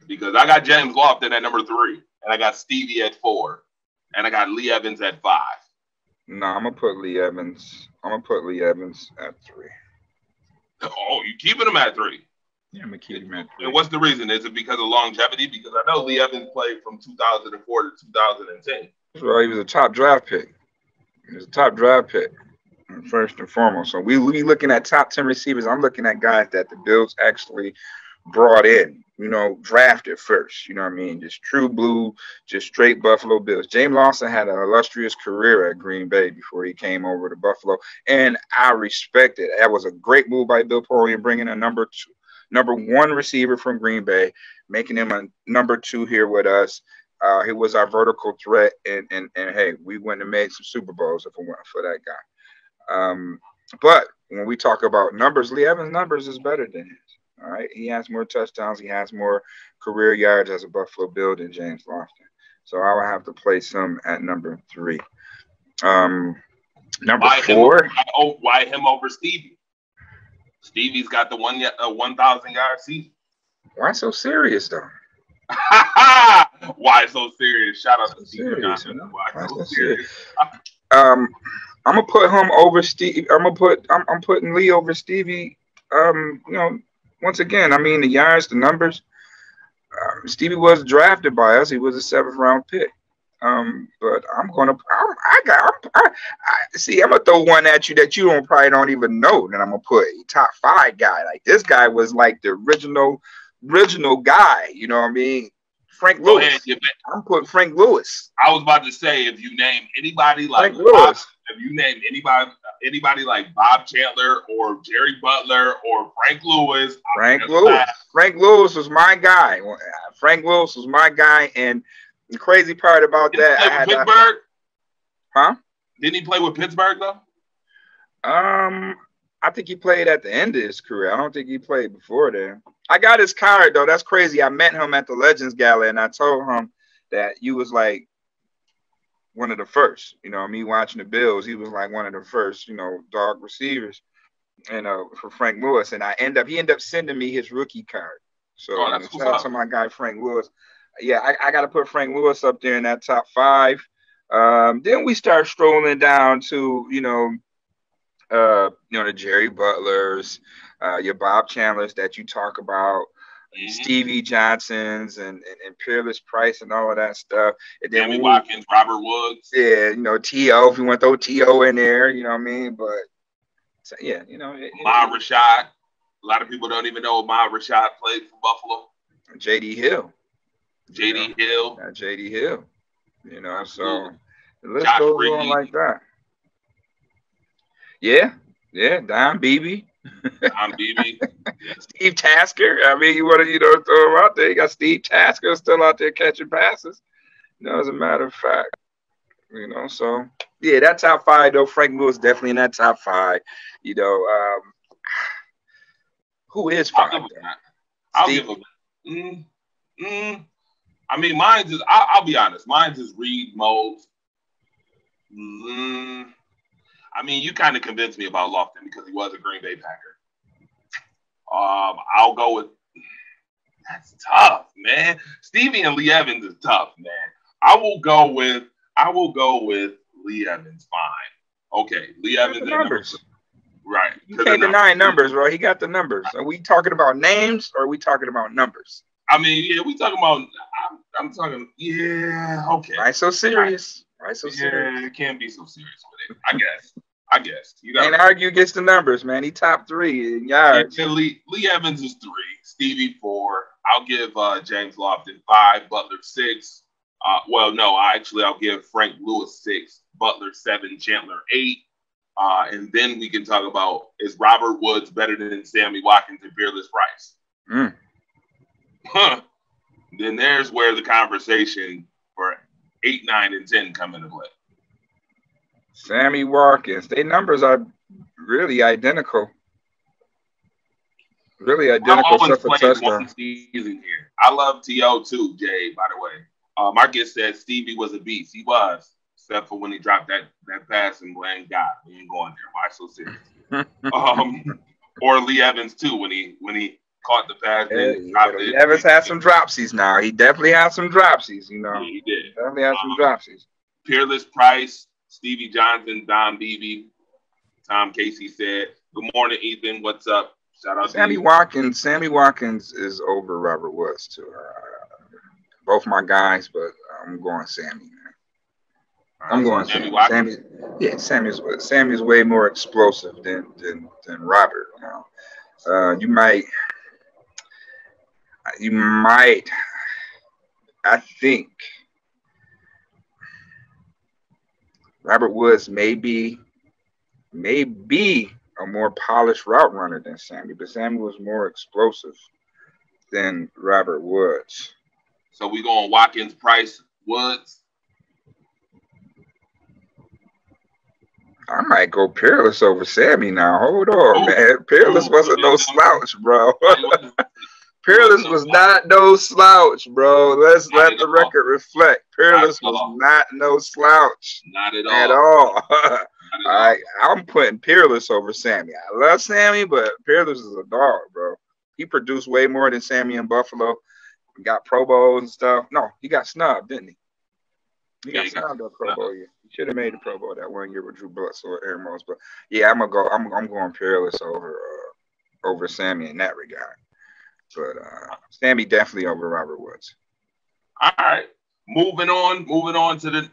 Because I got James Lofton at number 3, and I got Stevie at 4. and I got Lee Evans at 5. No, I'm gonna put Lee Evans. I'm gonna put Lee Evans at 3. Oh, you keeping him at 3? Yeah, I'm gonna keep him at 3. And what's the reason? Is it because of longevity? Because I know Lee Evans played from 2004 to 2010. Well, he was a top draft pick. He was a top draft pick, first and foremost. So we looking at top 10 receivers. I'm looking at guys that the Bills actually brought in, drafted first. You know what I mean? Just true blue, just straight Buffalo Bills. James Lawson had an illustrious career at Green Bay before he came over to Buffalo, and I respect it. That was a great move by Bill Polian, bringing a number 1 receiver from Green Bay, making him a number 2 here with us. He was our vertical threat, and hey, we wouldn't have made some Super Bowls if it weren't for that guy. But when we talk about numbers, Lee Evans' numbers is better than his. All right, he has more touchdowns. He has more career yards as a Buffalo Bill than James Lofton. So I would have to place him at number 3. Number Why 4. Why him over Stevie? Stevie's got the 1,000-yard season. Why so serious though? Why so serious? Shout out to Stevie Johnson. Why so serious? I'm gonna put him over Steve. I'm putting Lee over Stevie. Once again, I mean the yards, the numbers. Stevie was drafted by us. He was a 7th round pick. But I'm gonna throw one at you that you probably don't even know. That I'm gonna put a top 5 guy. Like this guy was like the original guy. You know what I mean? Frank Lewis. I'm putting Frank Lewis. I was about to say, if you name anybody like Frank Lewis. If you name anybody like Bob Chandler or Jerry Butler or Frank Lewis. Frank Lewis was my guy. Frank Lewis was my guy, and the crazy part about Didn't that, he play with Pittsburgh? Huh? Didn't he play with Pittsburgh though? I think he played at the end of his career. I don't think he played before then. I got his card though. That's crazy. I met him at the Legends Gala, and I told him that you was like one of the first. Me watching the Bills, he was like one of the first, dog receivers, and for Frank Lewis. And he ended up sending me his rookie card. So shout out to my guy Frank Lewis. Yeah, I got to put Frank Lewis up there in that top 5. Then we start strolling down to the Jerry Butlers, your Bob Chandlers that you talk about, Stevie Johnsons and Peerless Price and all of that stuff. And then Sammy Watkins, Robert Woods. Yeah, T.O. if you want to throw T.O. in there, you know what I mean? But so, yeah, Ma Rashad. A lot of people don't even know Ma Rashad played for Buffalo. J.D. Hill. J.D. Hill. J.D. Hill. So the list Josh goes Reed. on like that. Yeah, Don Beebe. Don Beebe. Yeah. Steve Tasker. I mean, you want to throw him out there. You got Steve Tasker still out there catching passes. As a matter of fact. So yeah, that top 5 though. Frank Lewis definitely in that top 5. Who is 5? I'll give him. I mean, mine's is. I'll be honest. Mine's is Reed Moles. I mean, you kind of convinced me about Lofton because he was a Green Bay Packer. I'll go with. That's tough, man. Stevie and Lee Evans is tough, man. I will go with Lee Evans. Fine. Okay, Lee Evans. Numbers. Right. You can't deny numbers, bro. He got the numbers. Are we talking about names or are we talking about numbers? I mean, yeah, we talking about. I'm talking. Yeah. Okay. Why so serious? Why so serious? Yeah, it can't be so serious with it. I guess. You can't argue against the numbers, man. He top 3 in yards. Lee Evans is 3, Stevie 4. I'll give James Lofton 5, Butler 6. I'll give Frank Lewis 6, Butler 7, Chandler 8. And then we can talk about, is Robert Woods better than Sammy Watkins and Peerless Price? Then there's where the conversation for 8, 9, and 10 come into play. Sammy Watkins. Their numbers are really identical. Really identical except for touchdown. Season here. I love T.O. too, Jay, by the way. Marcus said Stevie was a beast. He was. Except for when he dropped that pass and Blaine got. We ain't going there. Why so serious? Or Lee Evans too when he caught the pass. Lee Evans had some dropsies now. He definitely had some dropsies, Yeah, he did. Definitely had some dropsies. Peerless Price, Stevie Johnson, Don Beebe, Tom Casey said. Good morning, Ethan. What's up? Shout out Sammy to you. Watkins. Sammy Watkins is over Robert Woods too. Both my guys, but I'm going Sammy. I'm going Sammy Sammy. Watkins. Yeah, Sammy's way more explosive than Robert. You might, I think Robert Woods may be a more polished route runner than Sammy, but Sammy was more explosive than Robert Woods. So we going Watkins, Price, Woods. I might go Peerless over Sammy now. Hold on, man. Peerless wasn't no slouch, bro. Peerless was not no slouch, bro. Let's let the record reflect. Peerless was not no slouch. Not at all. I'm putting Peerless over Sammy. I love Sammy, but Peerless is a dog, bro. He produced way more than Sammy in Buffalo. He got Pro Bowls and stuff. No, he got snubbed, didn't he? He got snubbed at Pro Bowl. Yeah. He should have made the Pro Bowl that 1 year with Drew Bledsoe or Aaron Moss. But yeah, I'm going Peerless over Sammy in that regard. But Sammy definitely over Robert Woods. All right, moving on to the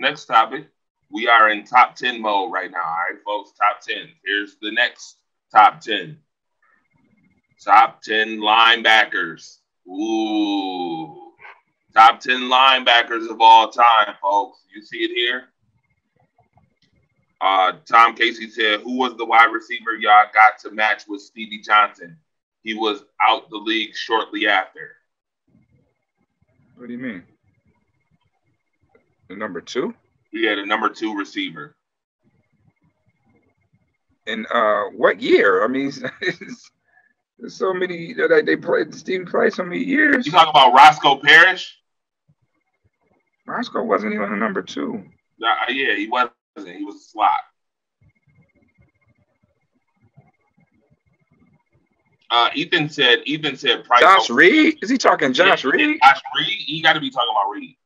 next topic. We are in top 10 mode right now. All right, folks, top 10. Here's the next top 10. Top 10 linebackers. Ooh, top 10 linebackers of all time, folks. You see it here. Tom Casey said, "Who was the wide receiver y'all got to match with Stevie Johnson? He was out the league shortly after." What do you mean? The number 2? Yeah, the number 2 receiver. In what year? I mean, there's so many that they played. Stevie played so many years. You talking about Roscoe Parrish? Roscoe wasn't even a number 2. Yeah, he wasn't. He was a slot. Ethan said Price. Josh Reed? Is he talking Josh Reed? Josh Reed? He got to be talking about Reed.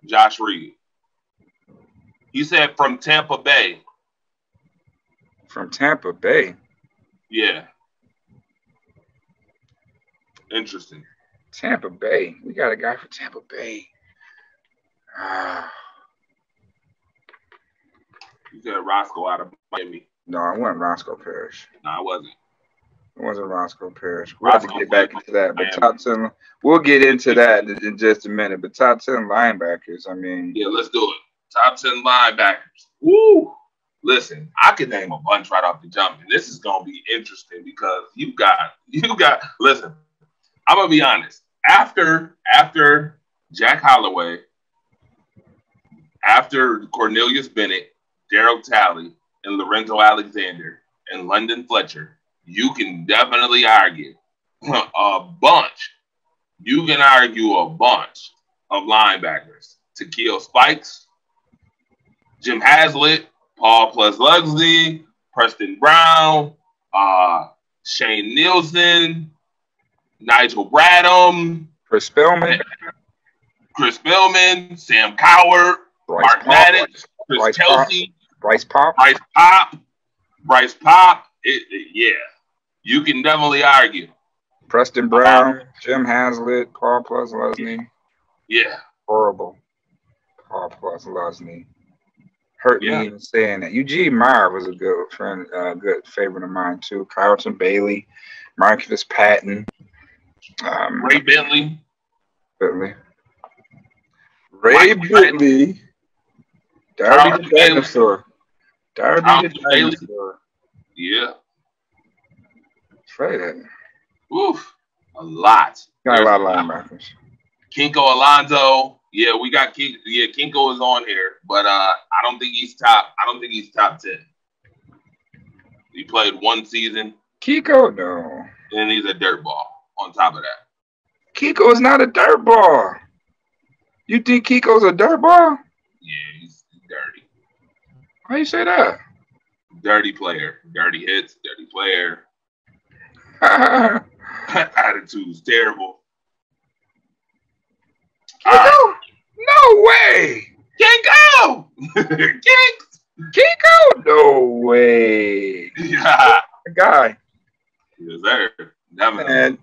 Josh Reed. He said from Tampa Bay. From Tampa Bay? Yeah. Interesting. Tampa Bay. We got a guy from Tampa Bay. You said Roscoe out of Miami. No, I wasn't Roscoe Parrish. No, I wasn't. It wasn't Roscoe Parrish. We'll have to get back into that. But top 10, we'll get into that in just a minute. But top 10 linebackers, I mean. Yeah, let's do it. Top 10 linebackers. Woo! Listen, I could name a bunch right off the jump, and this is gonna be interesting because you got. Listen, I'm gonna be honest. After Jack Holloway, after Cornelius Bennett, Darryl Talley, and Lorenzo Alexander, and London Fletcher, you can definitely argue a bunch. You can argue a bunch of linebackers. Takeo Spikes, Jim Haslett, Paul Lugsy, Preston Brown, Shane Nielsen, Nigel Bradham, Chris Spillman, Sam Coward, Mark Maddox, Chris Kelsey, Bryce Pop. Yeah, you can definitely argue. Preston Brown, Jim Haslett, Paul Lugsy. Yeah. Horrible. Paul Lugsy. Hurt me even saying that. Eugene Meyer was a good friend, good favorite of mine too. Carlton Bailey, Marcus Patton, Ray Bentley. Ray Bentley. Darby the Dinosaur. Yeah. Say that. Oof. A lot. Got a lot of linebackers. Kinko Alonso. Yeah, we got Kinko is on here, but I don't think he's top 10. He played one season. Kiko, no. And he's a dirt ball on top of that. Kiko is not a dirt ball. You think Kiko's a dirt ball? Yeah, he's dirty. Why you say that? Dirty player. Dirty hits, dirty player. Attitude's terrible. Kiko? No way. Can't go. Can't. Kiko? No way. Yeah. The guy. Yes, sir. Definitely. Man,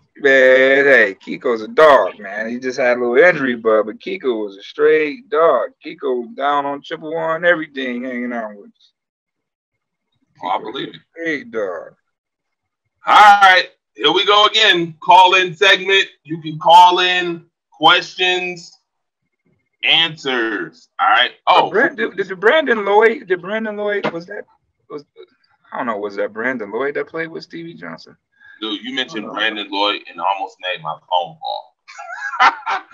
hey, Kiko's a dog, man. He just had a little injury, but Kiko was a straight dog. Kiko was down on triple one, everything, hanging out with us. Oh, I Kiko was believe a it. great dog. All right. Here we go again. Call in segment. You can call in questions, answers. All right. But Oh, Brandon Lloyd was I don't know, was that Brandon Lloyd that played with Stevie Johnson? dude, you I don't mentioned know. Brandon Lloyd and almost made my phone call.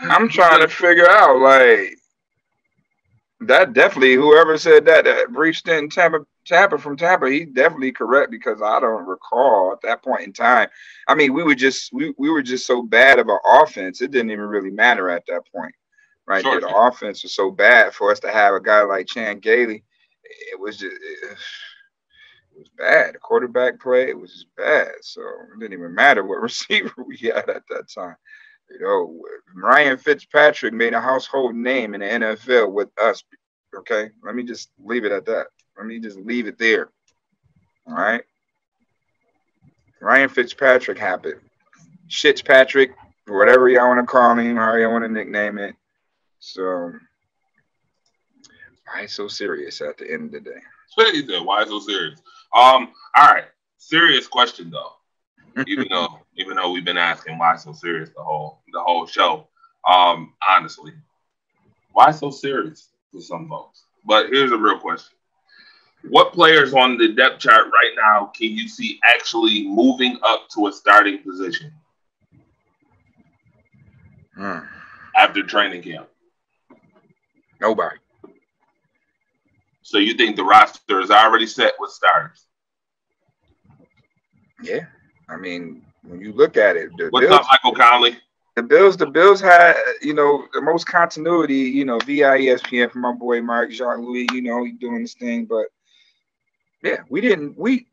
I'm trying Because to figure out like that definitely whoever said that brief stint in Tampa from Tampa, he definitely correct because I don't recall at that point in time. I mean, we were just so bad of an offense, it didn't even really matter at that point. Right there. short. The offense was so bad for us to have a guy like Chan Gailey. It was bad. The quarterback play was just bad. So it didn't even matter what receiver we had at that time. You know, Ryan Fitzpatrick made a household name in the NFL with us. Okay, let me just leave it at that. Let me just leave it there. All right, Ryan Fitzpatrick happened. Fitzpatrick, whatever y'all want to call him, how y'all want to nickname it. So why so serious at the end of the day? He said, "Why so serious?" All right. Serious question though. Even though we've been asking why so serious the whole show. Honestly, why so serious for some folks? But here's a real question: what players on the depth chart right now can you see actually moving up to a starting position Hmm. after training camp? Nobody. So you think the roster is already set with starters? Yeah. I mean, when you look at it, the What's up, Bills, Michael Conley? the Bills had, the most continuity, via ESPN for my boy Mark Jean Louis, he doing his thing. But yeah, we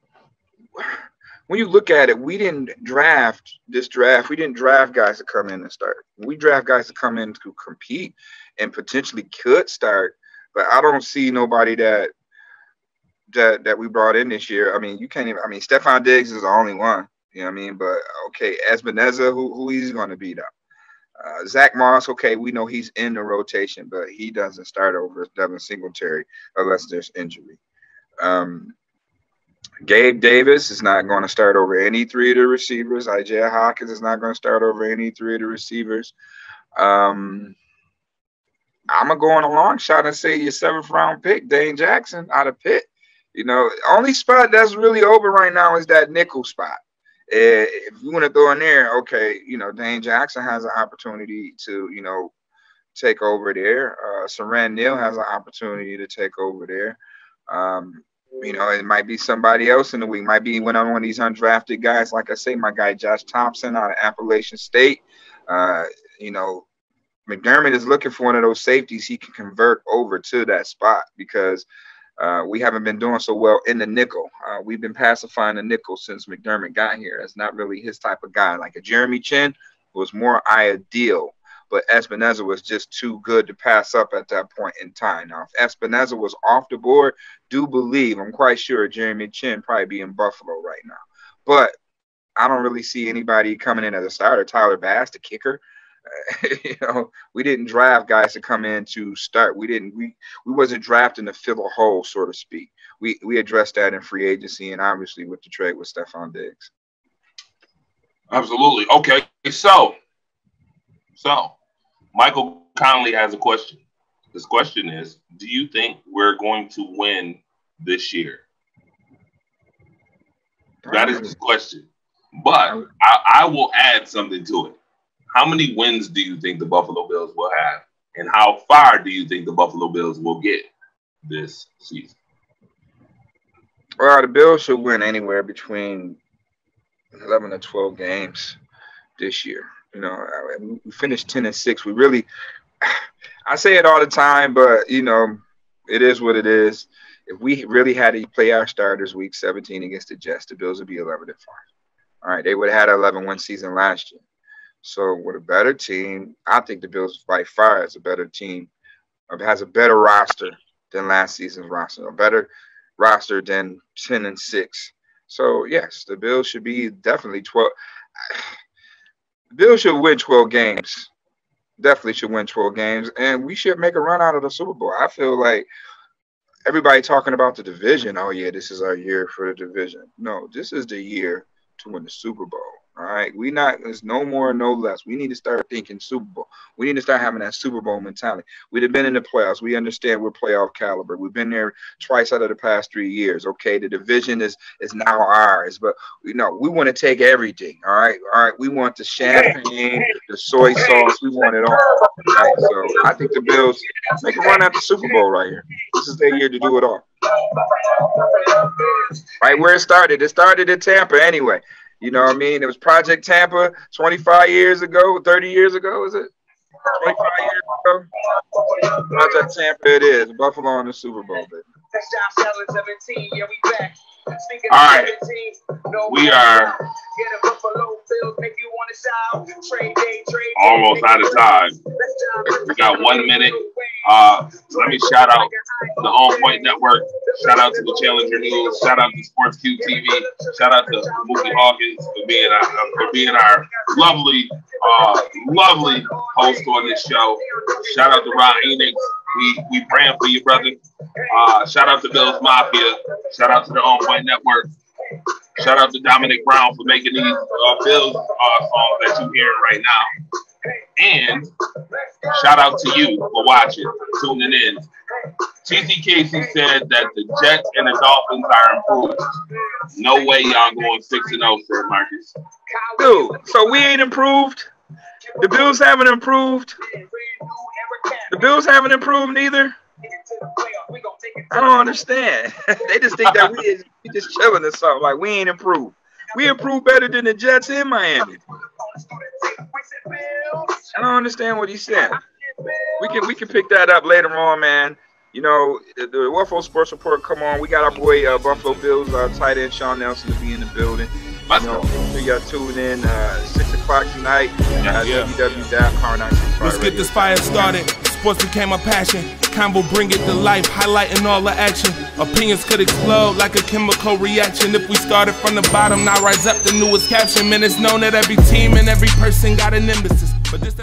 when you look at it, we didn't draft this draft. We didn't draft guys to come in and start. We draft guys to come in to compete and potentially could start. But I don't see nobody that we brought in this year. I mean, you can't even. I mean, Stephon Diggs is the only one. You know what I mean? But okay, Espinoza, who he's going to be though? Zach Moss, okay, we know he's in the rotation, but he doesn't start over Devin Singletary unless there's injury. Um, Gabe Davis is not going to start over any three of the receivers. Isaiah Hawkins is not going to start over any three of the receivers. Um, I'm gonna go on a long shot and say your seventh round pick, Dane Jackson, out of Pitt. Only spot that's really open right now is that nickel spot. If you want to throw in there, okay, Dane Jackson has an opportunity to, take over there. Saran Neal has an opportunity to take over there. Um, it might be somebody else in the week. Might be one of these undrafted guys. Like I say, my guy Josh Thompson out of Appalachian State. Uh, you know, McDermott is looking for one of those safeties he can convert over to that spot because we haven't been doing so well in the nickel. We've been pacifying the nickel since McDermott got here. That's not really his type of guy. Like a Jeremy Chin was more ideal, but Espinoza was just too good to pass up at that point in time. Now, if Espinoza was off the board, I'm quite sure Jeremy Chin probably be in Buffalo right now. But I don't really see anybody coming in as a starter. Tyler Bass, the kicker. We didn't draft guys to come in to start. We wasn't drafting to fill a hole, so to speak. We addressed that in free agency and obviously with the trade with Stephon Diggs. Absolutely. Okay. So Michael Conley has a question. His question is, do you think we're going to win this year? That is his question. But I will add something to it. How many wins do you think the Buffalo Bills will have? And how far do you think the Buffalo Bills will get this season? Well, the Bills should win anywhere between 11 to 12 games this year. We finished 10-6. We really, I say it all the time, but it is what it is. If we really had to play our starters week 17 against the Jets, the Bills would be 11-5. All right, they would have had an 11-1 season last year. So with a better team, I think the Bills by far is a better team has a better roster than last season's roster, a better roster than 10-6. So yes, the Bills should be definitely 12. The Bills should win 12 games. Definitely should win 12 games, and we should make a run out of the Super Bowl. I feel like everybody talking about the division. Oh yeah, this is our year for the division. No, this is the year to win the Super Bowl. All right, there's no more, no less. We need to start thinking Super Bowl. We need to start having that Super Bowl mentality. We've been in the playoffs. We understand we're playoff caliber. We've been there twice out of the past 3 years. Okay, the division is now ours, but we want to take everything. All right. We want the champagne, the soy sauce. We want it all. Right. So I think the Bills make a run at the Super Bowl right here. This is their year to do it all. Right where it started. It started in Tampa anyway. You know what I mean? It was Project Tampa 25 years ago, 30 years ago, is it? 25 years ago? Project Tampa it is. Buffalo in the Super Bowl, baby. All right. We are almost out of time. We got 1 minute. Let me shout out the OnPoint Network. Shout out to the Challenger News. Shout out to Sports Q TV. Shout out to Mookie Hawkins for being our lovely host on this show. Shout out to Ron Enix. We praying for you, brother. Shout out to Bills Mafia. Shout out to the OnPoint Network. Shout out to Dominic Brown for making these Bills songs that you're hearing right now. And shout out to you for watching, tuning in. TC Casey said that the Jets and the Dolphins are improved. No way y'all going 6-0, said Marcus. Dude, so we ain't improved? The Bills haven't improved? The Bills haven't improved neither? I don't understand. They just think that we just chilling or something. Like, we ain't improved. We improved better than the Jets in Miami. I don't understand what he's saying. We can pick that up later on, man. You know, the Waffle Sports Report, come on. We got our boy Buffalo Bills tight end Sean Nelson to be in the building. You know, so y'all tune in 6 o'clock tonight. www.car96. Let's get this fire started. Sports became a passion. Convo bring it to life, highlighting all the action. Opinions could explode like a chemical reaction. If we started from the bottom, now rise up the newest caption. Man, it's known that every team and every person got an emphasis. But this